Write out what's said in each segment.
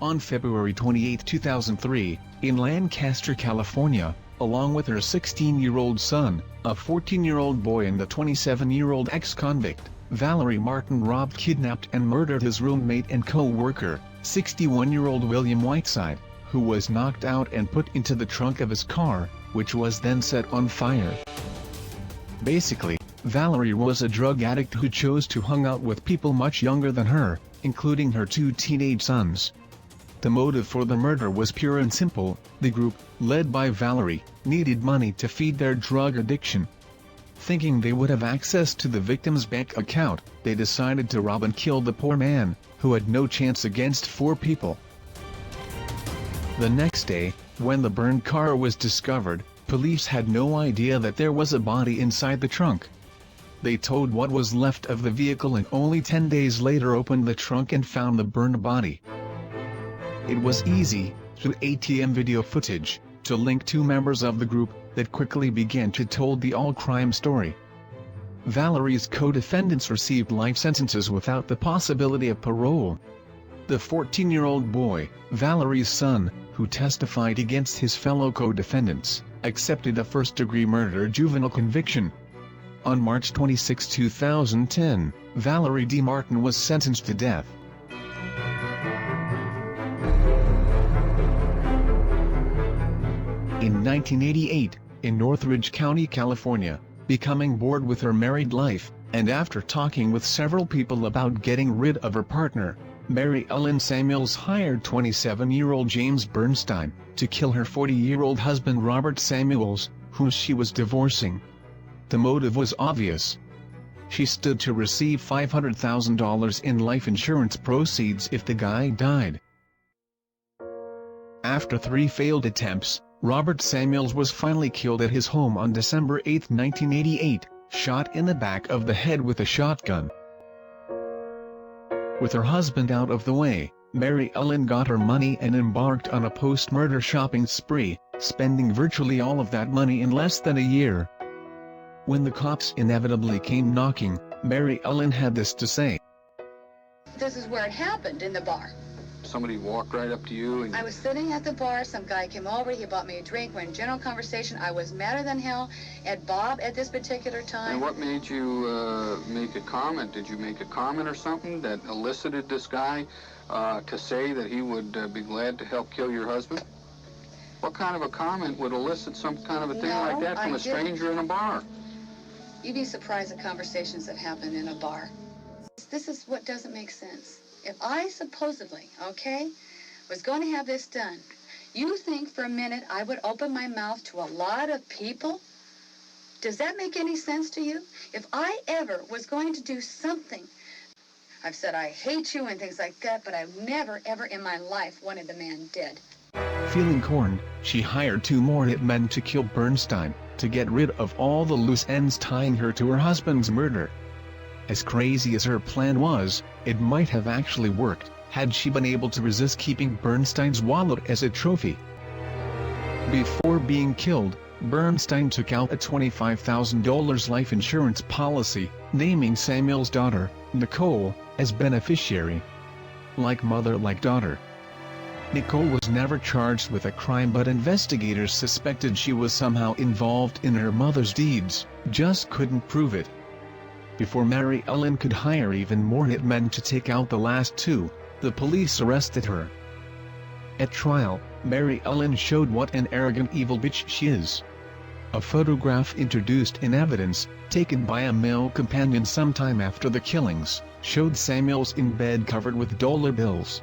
On February 28, 2003, in Lancaster, California, along with her 16-year-old son, a 14-year-old boy and a 27-year-old ex-convict, Valerie Martin robbed, kidnapped and murdered his roommate and co-worker, 61-year-old William Whiteside, who was knocked out and put into the trunk of his car, which was then set on fire. Basically, Valerie was a drug addict who chose to hang out with people much younger than her, including her 2 teenage sons. The motive for the murder was pure and simple: the group, led by Valerie, needed money to feed their drug addiction. Thinking they would have access to the victim's bank account, they decided to rob and kill the poor man, who had no chance against 4 people. The next day, when the burned car was discovered, police had no idea that there was a body inside the trunk. They towed what was left of the vehicle and only 10 days later opened the trunk and found the burned body. It was easy, through ATM video footage, to link 2 members of the group, that quickly began to tell the all-crime story. Valerie's co-defendants received life sentences without the possibility of parole. The 14-year-old boy, Valerie's son, who testified against his fellow co-defendants, accepted a first-degree murder juvenile conviction. On March 26, 2010, Valerie Dee Martin was sentenced to death. In 1988, in Northridge County, California, becoming bored with her married life, and after talking with several people about getting rid of her partner, Mary Ellen Samuels hired 27-year-old James Bernstein to kill her 40-year-old husband Robert Samuels, whom she was divorcing. The motive was obvious. She stood to receive $500,000 in life insurance proceeds if the guy died. After 3 failed attempts, Robert Samuels was finally killed at his home on December 8, 1988, shot in the back of the head with a shotgun. With her husband out of the way, Mary Ellen got her money and embarked on a post-murder shopping spree, spending virtually all of that money in less than a year. When the cops inevitably came knocking, Mary Ellen had this to say. This is where it happened, in the bar. Somebody walked right up to you and... I was sitting at the bar, some guy came over, he bought me a drink, we're in general conversation. I was madder than hell at Bob at this particular time. And what made you make a comment? Did you make a comment or something that elicited this guy to say that he would be glad to help kill your husband? What kind of a comment would elicit some kind of a thing like that from a stranger in a bar? You'd be surprised at conversations that happen in a bar. This is what doesn't make sense. If I supposedly, was going to have this done, you think for a minute I would open my mouth to a lot of people? Does that make any sense to you? If I ever was going to do something, I've said I hate you and things like that, but I've never, ever in my life wanted the man dead. Feeling cornered, she hired 2 more hitmen to kill Bernstein, to get rid of all the loose ends tying her to her husband's murder. As crazy as her plan was, it might have actually worked, had she been able to resist keeping Bernstein's wallet as a trophy. Before being killed, Bernstein took out a $25,000 life insurance policy, naming Samuel's daughter, Nicole, as beneficiary. Like mother like daughter. Nicole was never charged with a crime, but investigators suspected she was somehow involved in her mother's deeds, just couldn't prove it. Before Mary Ellen could hire even more hitmen to take out the last 2, the police arrested her. At trial, Mary Ellen showed what an arrogant evil bitch she is. A photograph introduced in evidence, taken by a male companion sometime after the killings, showed Samuels in bed covered with dollar bills.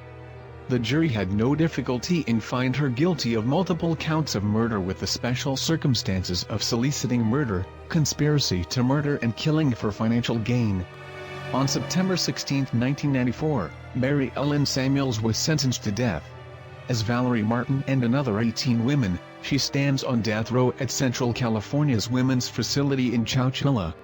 The jury had no difficulty in finding her guilty of multiple counts of murder with the special circumstances of soliciting murder, conspiracy to murder and killing for financial gain. On September 16, 1994, Mary Ellen Samuels was sentenced to death. As Valerie Martin and another 18 women, she stands on death row at Central California's women's facility in Chowchilla.